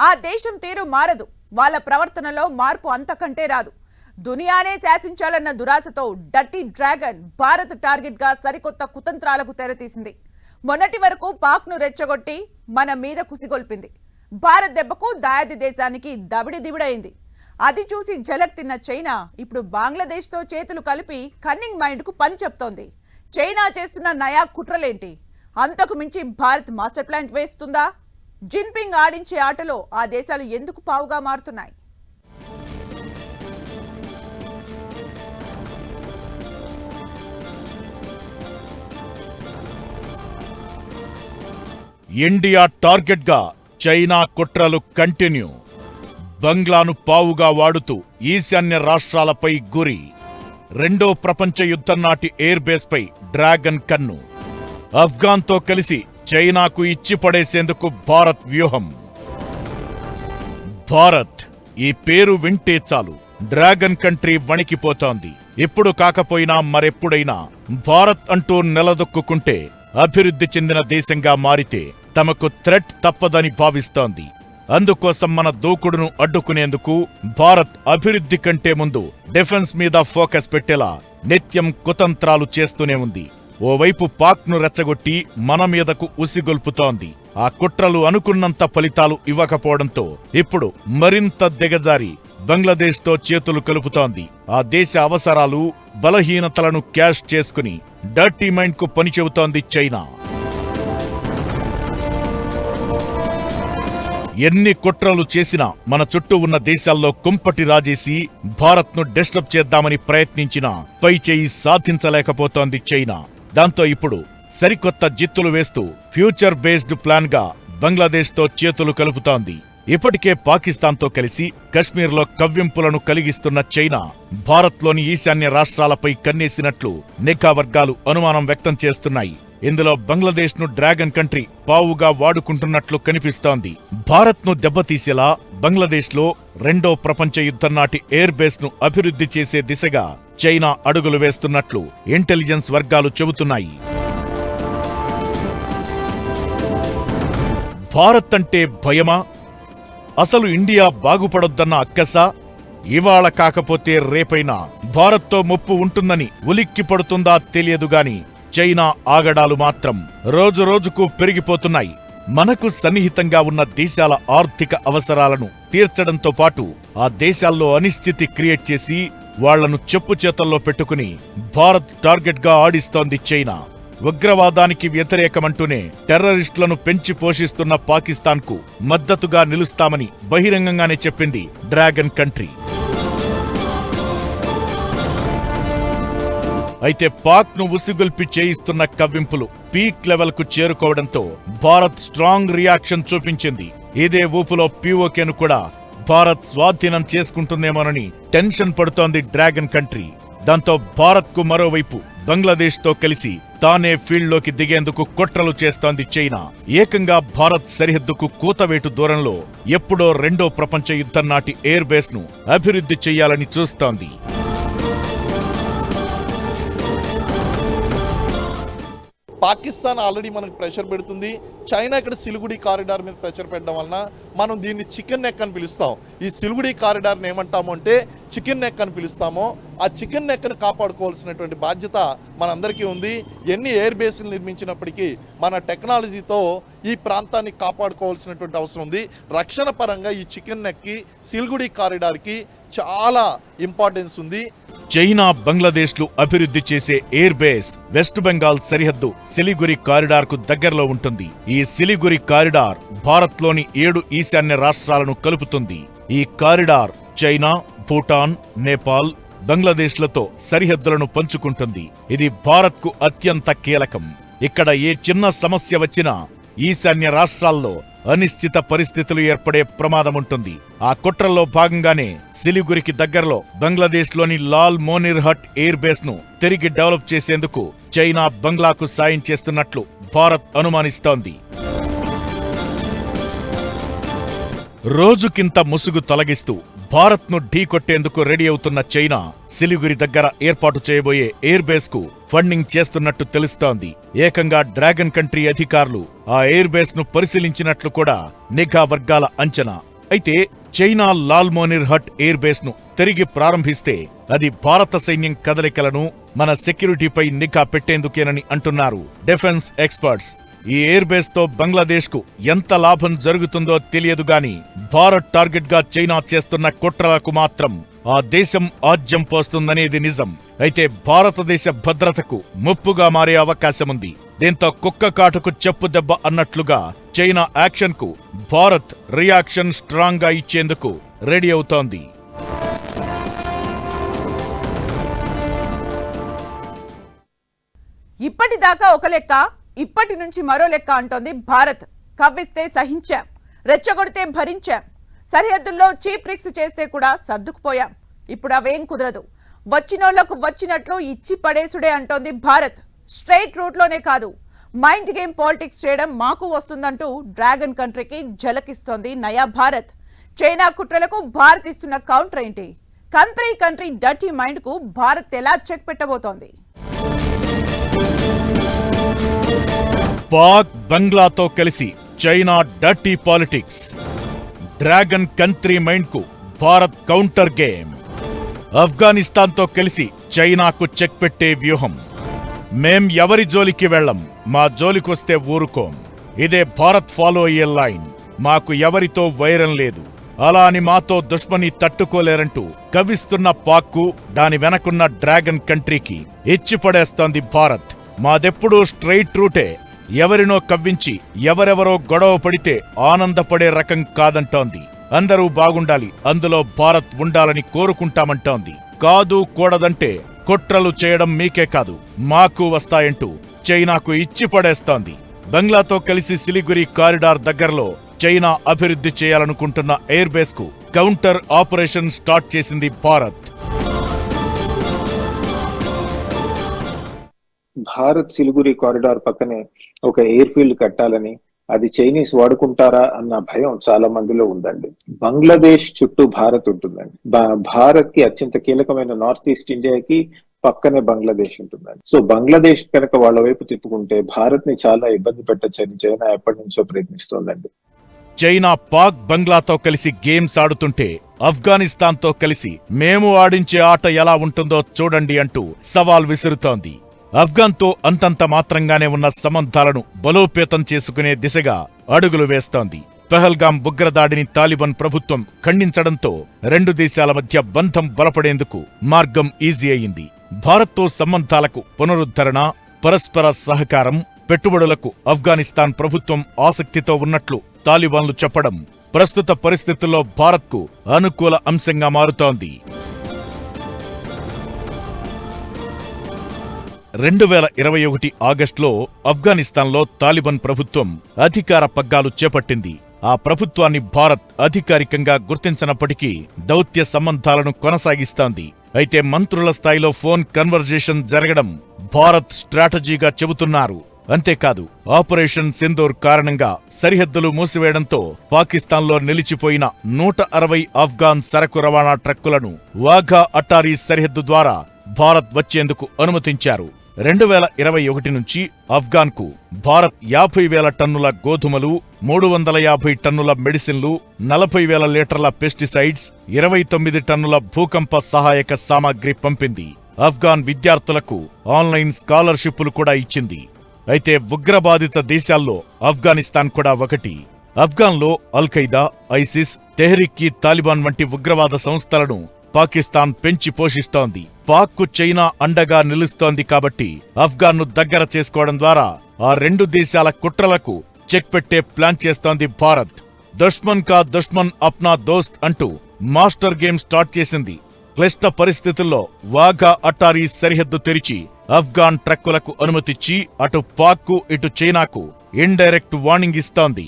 ఆ దేశం తీరు మారదు, వాళ్ళ ప్రవర్తనలో మార్పు అంతకంటే రాదు. దునియానే శాసించాలన్న దురాశతో డర్టీ డ్రాగన్ భారత్ టార్గెట్ గా సరికొత్త కుతంత్రాలకు తెరతీసింది. మొన్నటి వరకు పాక్ను రెచ్చగొట్టి మన మీద కుసిగొల్పింది. భారత్ దెబ్బకు దాయాది దేశానికి దబిడిదిబిడైంది. అది చూసి జలక్ తిన్న చైనా ఇప్పుడు బంగ్లాదేశ్తో చేతులు కలిపి కన్నింగ్ మైండ్కు పని చెప్తోంది. చైనా చేస్తున్న నయా కుట్రలేంటి? అంతకు మించి భారత్ మాస్టర్ ప్లాన్ వేస్తుందా? జిన్పింగ్ ఆడించే ఆటలో ఆ దేశాలు ఎందుకు పావుగా మారుతున్నాయి? ఇండియా టార్గెట్ గా చైనా కుట్రలు కంటిన్యూ. బంగ్లాను పావుగా వాడుతూ ఈశాన్య రాష్ట్రాలపై గురి. రెండో ప్రపంచ యుద్ధం నాటి ఎయిర్ బేస్ పై డ్రాగన్ కన్ను. అఫ్ఘాన్తో కలిసి చైనాకు ఇచ్చి పడేసేందుకు భారత్ వ్యూహం. భారత్ ఈ పేరు వింటే చాలు డ్రాగన్ కంట్రీ వణికిపోతోంది. ఇప్పుడు కాకపోయినా మరెప్పుడైనా భారత్ అంటూ నిలదొక్కుంటే అభివృద్ధి చెందిన దేశంగా మారితే తమకు థ్రెట్ తప్పదని భావిస్తోంది. అందుకోసం మన దూకుడును అడ్డుకునేందుకు భారత్ అభివృద్ధి కంటే ముందు డిఫెన్స్ మీద ఫోకస్ పెట్టేలా నిత్యం కుతంత్రాలు చేస్తూనే ఉంది. ఓవైపు పాక్ను రెచ్చగొట్టి మన మీదకు ఉసిగొల్పుతోంది. ఆ కుట్రలు అనుకున్నంత ఫలితాలు ఇవ్వకపోవడంతో ఇప్పుడు మరింత దిగజారి బంగ్లాదేశ్తో చేతులు కలుపుతోంది. ఆ దేశ అవసరాలు, బలహీనతలను క్యాష్ చేసుకుని డర్టీ మైండ్కు పని చెబుతోంది చైనా. ఎన్ని కుట్రలు చేసినా మన చుట్టూ ఉన్న దేశాల్లో కుంపటి రాజేసి భారత్ను డిస్టర్బ్ చేద్దామని ప్రయత్నించినా పైచేయి సాధించలేకపోతోంది చైనా. దాంతో ఇప్పుడు సరికొత్త జిత్తులు వేస్తూ ఫ్యూచర్ బేస్డ్ ప్లాన్ గా బంగ్లాదేశ్తో చేతులు కలుపుతోంది. ఇప్పటికే పాకిస్తాన్తో కలిసి కశ్మీర్లో కవ్వింపులను కలిగిస్తున్న చైనా భారత్లోని ఈశాన్య రాష్ట్రాలపై కన్నేసినట్లు నిఘా వర్గాలు అనుమానం వ్యక్తం చేస్తున్నాయి. ఇందులో బంగ్లాదేశ్ను డ్రాగన్ కంట్రీ పావుగా వాడుకుంటున్నట్లు కనిపిస్తోంది. భారత్ను దెబ్బతీసేలా బంగ్లాదేశ్లో రెండో ప్రపంచ యుద్ధం నాటి ఎయిర్ బేస్ను అభివృద్ధి చేసే దిశగా చైనా అడుగులు వేస్తున్నట్లు ఇంటెలిజెన్స్ వర్గాలు చెబుతున్నాయి. భారత్ అంటే భయమా? అసలు ఇండియా బాగుపడొద్దన్న అక్కసా? ఇవాళ కాకపోతే రేపైనా భారత్తో ముప్పు ఉంటుందని ఉలిక్కి పడుతుందా తెలియదుగాని చైనా ఆగడాలు మాత్రం రోజురోజుకు పెరిగిపోతున్నాయి. మనకు సన్నిహితంగా ఉన్న దేశాల ఆర్థిక అవసరాలను తీర్చడంతో పాటు ఆ దేశాల్లో అనిశ్చితి క్రియేట్ చేసి వాళ్లను చెప్పు చేతల్లో పెట్టుకుని భారత్ టార్గెట్ గా ఆడిస్తోంది చైనా. ఉగ్రవాదానికి వ్యతిరేకమంటూనే టెర్రరిస్టులను పెంచి పోషిస్తున్న పాకిస్తాన్కు మద్దతుగా నిలుస్తామని బహిరంగంగానే చెప్పింది డ్రాగన్ కంట్రీ. అయితే పాక్ను ఉసిగొల్పి చేయిస్తున్న కవ్వింపులు పీక్ లెవెల్ కు చేరుకోవడంతో భారత్ స్ట్రాంగ్ రియాక్షన్ చూపించింది. ఇదే ఊపులో పీఓకేను కూడా భారత్ స్వాధీనం చేసుకుంటుందేమోనని టెన్షన్ పడుతోంది డ్రాగన్ కంట్రీ. దాంతో భారత్ కు మరోవైపు బంగ్లాదేశ్తో కలిసి తానే ఫీల్డ్లోకి దిగేందుకు కుట్రలు చేస్తోంది చైనా. ఏకంగా భారత్ సరిహద్దుకు కూతవేటు దూరంలో ఎప్పుడో రెండో ప్రపంచ యుద్ధం నాటి ఎయిర్ బేస్ ను అభివృద్ధి చెయ్యాలని చూస్తోంది. పాకిస్తాన్ ఆల్రెడీ మనకు ప్రెషర్ పెడుతుంది. చైనా ఇక్కడ సిలిగుడి కారిడార్ మీద ప్రెషర్ పెట్టడం వలన మనం దీన్ని చికెన్ నెక్ అని పిలుస్తాం. ఈ సిలిగుడి కారిడార్ని ఏమంటాము అంటే చికెన్ నెక్ అని పిలుస్తాము. ఆ చికెన్ నెక్ను కాపాడుకోవాల్సినటువంటి బాధ్యత మనందరికీ ఉంది. ఎన్ని ఎయిర్ బేస్లు నిర్మించినప్పటికీ మన టెక్నాలజీతో ఈ ప్రాంతాన్ని కాపాడుకోవాల్సినటువంటి అవసరం ఉంది. రక్షణ పరంగా ఈ చికెన్ నెక్కి సిలిగుడి కారిడార్కి చాలా ఇంపార్టెన్స్ ఉంది. చైనా బంగ్లాదేశ్లు అభివృద్ధి చేసే ఎయిర్ బేస్ వెస్ట్ బెంగాల్ సరిహద్దు సిలిగురి కారిడార్ కు దగ్గరలో ఉంటుంది. ఈ సిలిగురి కారిడార్ భారత్లోని 7 ఈశాన్య రాష్ట్రాలను కలుపుతుంది. ఈ కారిడార్ చైనా, భూటాన్, నేపాల్, బంగ్లాదేశ్లతో సరిహద్దులను పంచుకుంటుంది. ఇది భారత్ కు అత్యంత కీలకం. ఇక్కడ ఏ చిన్న సమస్య వచ్చినా ఈశాన్య రాష్ట్రాల్లో అనిశ్చిత పరిస్థితులు ఏర్పడే ప్రమాదముంటుంది. ఆ కుట్రల్లో భాగంగానే సిలిగురికి దగ్గరలో బంగ్లాదేశ్లోని లాల్ మోనిర్ హట్ ఎయిర్ బేస్ ను తిరిగి డెవలప్ చేసేందుకు చైనా బంగ్లాకు సాయం చేస్తున్నట్లు భారత్ అనుమానిస్తోంది. రోజుకింత ముసుగు తొలగిస్తూ భారత్ను ఢీకొట్టేందుకు రెడీ అవుతున్న చైనా సిలిగురి దగ్గర ఏర్పాటు చేయబోయే ఎయిర్ బేస్ కు ఫండింగ్ చేస్తున్నట్టు తెలుస్తోంది. ఏకంగా డ్రాగన్ కంట్రీ అధికారులు ఆ ఎయిర్ బేస్ ను పరిశీలించినట్లు కూడా నిఘా వర్గాల అంచనా. అయితే చైనా లాల్మోనిర్ హట్ ఎయిర్ బేస్ ను తిరిగి ప్రారంభిస్తే అది భారత సైన్యం కదలికలను మన సెక్యూరిటీపై నిఘా పెట్టేందుకేనని అంటున్నారు డిఫెన్స్ ఎక్స్పర్ట్స్. ఈ ఎయిర్ బేస్ తో బంగ్లాదేశ్ కు ఎంత లాభం జరుగుతుందో తెలియదు గాని భారత్ టార్గెట్ గా చైనా చేస్తున్న కుట్రలకు మాత్రం ఆ దేశం ఆజ్యం పోస్తుందనేది నిజం. అయితే భారతదేశ భద్రతకు ముప్పుగా మారే అవకాశముంది. దీంతో కుక్క కాటుకు చెప్పు దెబ్బ అన్నట్లుగా చైనా యాక్షన్ కు భారత్ రియాక్షన్ స్ట్రాంగ్ గా ఇచ్చేందుకు రెడీ అవుతోంది. ఇప్పటిదాకా ఒక లెక్క, ఇప్పటి నుంచి మరో లెక్క అంటోంది భారత్. కవ్విస్తే సహించాం, రెచ్చగొడితే భరించాం, సరిహద్దుల్లో చీప్ ట్రిక్స్ చేస్తే కూడా సర్దుకుపోయాం. ఇప్పుడు అవేం కుదరదు, వచ్చినోళ్లకు వచ్చినట్లు ఇచ్చి పడేసుడే అంటోంది భారత్. స్ట్రైట్ రూట్లోనే కాదు, మైండ్ గేమ్ పాలిటిక్స్ చేయడం మాకు వస్తుందంటూ డ్రాగన్ కంట్రీకి ఝలకిస్తోంది నయా భారత్. చైనా కుట్రలకు భారత్ ఇస్తున్న కౌంటర్ ఏంటి? కంట్రీ డర్టీ మైండ్ కు భారత్ ఎలా చెక్ పెట్టబోతోంది? పాక్ బంగ్లాతో కలిసి China dirty politics, dragon country mind కు భారత్ కౌంటర్ గేమ్, ఆఫ్ఘనిస్తాన్తో కలిసి చైనాకు చెక్ పెట్టే వ్యూహం. మేం ఎవరి జోలికి వెళ్ళం, మా జోలికొస్తే ఊరుకోం. ఇదే భారత్ ఫాలో అయ్యే లైన్. మాకు ఎవరితో వైరం లేదు, అలా అని మాతో దుష్మని తట్టుకోలేరంటూ కవ్విస్తున్న పాక్కు దాని వెనకున్న డ్రాగన్ కంట్రీకి ఇచ్చిపడేస్తోంది భారత్. మాదెప్పుడూ స్ట్రైట్ రూటే, ఎవరినో కవ్వించి ఎవరెవరో గొడవ పడితే ఆనందపడే రకం కాదంటోంది. అందరూ బాగుండాలి, అందులో భారత్ ఉండాలని కోరుకుంటామంటోంది. కాదు కూడదంటే కుట్రలు చేయడం మీకే కాదు మాకు వస్తాయంటూ చైనాకు ఇచ్చి పడేస్తోంది. బంగ్లాతో కలిసి సిలిగురి కారిడార్ దగ్గరలో చైనా అభివృద్ధి చేయాలనుకుంటున్న ఎయిర్ బేస్ కు కౌంటర్ ఆపరేషన్ స్టార్ట్ చేసింది భారత్. భారత్ సిలిగురి కారిడార్ పక్కనే ఒక ఎయిర్ ఫీల్డ్ కట్టాలని, అది చైనీస్ వాడుకుంటారా అన్న భయం చాలా మందిలో ఉందండి. బంగ్లాదేశ్ చుట్టూ భారత్ ఉంటుందండి. భారత్ కి అత్యంత కీలకమైన నార్త్ ఈస్ట్ ఇండియాకి పక్కనే బంగ్లాదేశ్ ఉంటుందండి. సో బంగ్లాదేశ్ కనుక వాళ్ళ వైపు తిప్పుకుంటే భారత్ ని చాలా ఇబ్బంది పెట్టచ్చని చైనా ఎప్పటి నుంచో ప్రయత్నిస్తోందండి. చైనా పాక్ బంగ్లాతో కలిసి గేమ్స్ ఆడుతుంటే ఆఫ్ఘనిస్తాన్తో కలిసి మేము ఆడించే ఆట ఎలా ఉంటుందో చూడండి అంటూ సవాల్ విసురుతోంది. ఆఫ్ఘన్తో అంతంత మాత్రంగానే ఉన్న సంబంధాలను బలోపేతం చేసుకునే దిశగా అడుగులు వేస్తోంది. పెహల్గాం ఉగ్రదాడిని తాలిబాన్ ప్రభుత్వం ఖండించడంతో రెండు దేశాల మధ్య బంధం బలపడేందుకు మార్గం ఈజీ అయింది. భారత్తో సంబంధాలకు పునరుద్ధరణ, పరస్పర సహకారం, పెట్టుబడులకు ఆఫ్ఘనిస్తాన్ ప్రభుత్వం ఆసక్తితో ఉన్నట్లు తాలిబాన్లు చెప్పడం ప్రస్తుత పరిస్థితుల్లో భారత్కు అనుకూల అంశంగా మారుతోంది. 2021 ఆగస్టులో ఆఫ్ఘనిస్తాన్లో తాలిబాన్ ప్రభుత్వం అధికార పగ్గాలు చేపట్టింది. ఆ ప్రభుత్వాన్ని భారత్ అధికారికంగా గుర్తించనప్పటికీ దౌత్య సంబంధాలను కొనసాగిస్తోంది. అయితే మంత్రుల స్థాయిలో ఫోన్ కన్వర్జేషన్ జరగడం భారత్ స్ట్రాటజీగా చెబుతున్నారు. అంతేకాదు, ఆపరేషన్ సింధూర్ కారణంగా సరిహద్దులు మూసివేయడంతో పాకిస్తాన్లో నిలిచిపోయిన 160 ఆఫ్ఘాన్ సరకు రవాణా ట్రక్కులను వాఘా అటారీ సరిహద్దు ద్వారా భారత్ వచ్చేందుకు అనుమతించారు. 2021 నుంచి ఆఫ్ఘాన్కు భారత్ 50,000 టన్నుల గోధుమలు, 350 టన్నుల మెడిసిన్లు, 40,000 లీటర్ల పెస్టిసైడ్స్, 29 టన్నుల భూకంప సహాయక సామాగ్రి పంపింది. ఆఫ్ఘాన్ విద్యార్థులకు ఆన్లైన్ స్కాలర్షిప్లు కూడా ఇచ్చింది. అయితే ఉగ్రబాధిత దేశాల్లో ఆఫ్ఘనిస్తాన్ కూడా ఒకటి. ఆఫ్ఘాన్లో అల్-ఖైదా, ఐసిస్, తెహ్రిక్ ఈ తాలిబాన్ వంటి ఉగ్రవాద సంస్థలను పాకిస్తాన్ పెంచి పోషిస్తోంది. పాక్కు చైనా అండగా నిలుస్తోంది కాబట్టి ఆఫ్ఘాన్ను దగ్గర చేసుకోవడం ద్వారా ఆ రెండు దేశాల కుట్రలకు చెక్ పెట్టే ప్లాన్ చేస్తోంది భారత్. దుష్మన్ కా దుష్మన్ అప్నా దోస్త్ అంటూ మాస్టర్ గేమ్ స్టార్ట్ చేసింది. క్లిష్ట పరిస్థితుల్లో వాఘా అటారీ సరిహద్దు తెరిచి ఆఫ్ఘాన్ ట్రక్కులకు అనుమతిచ్చి అటు పాక్కు ఇటు చైనాకు ఇండైరెక్ట్ వార్నింగ్ ఇస్తోంది.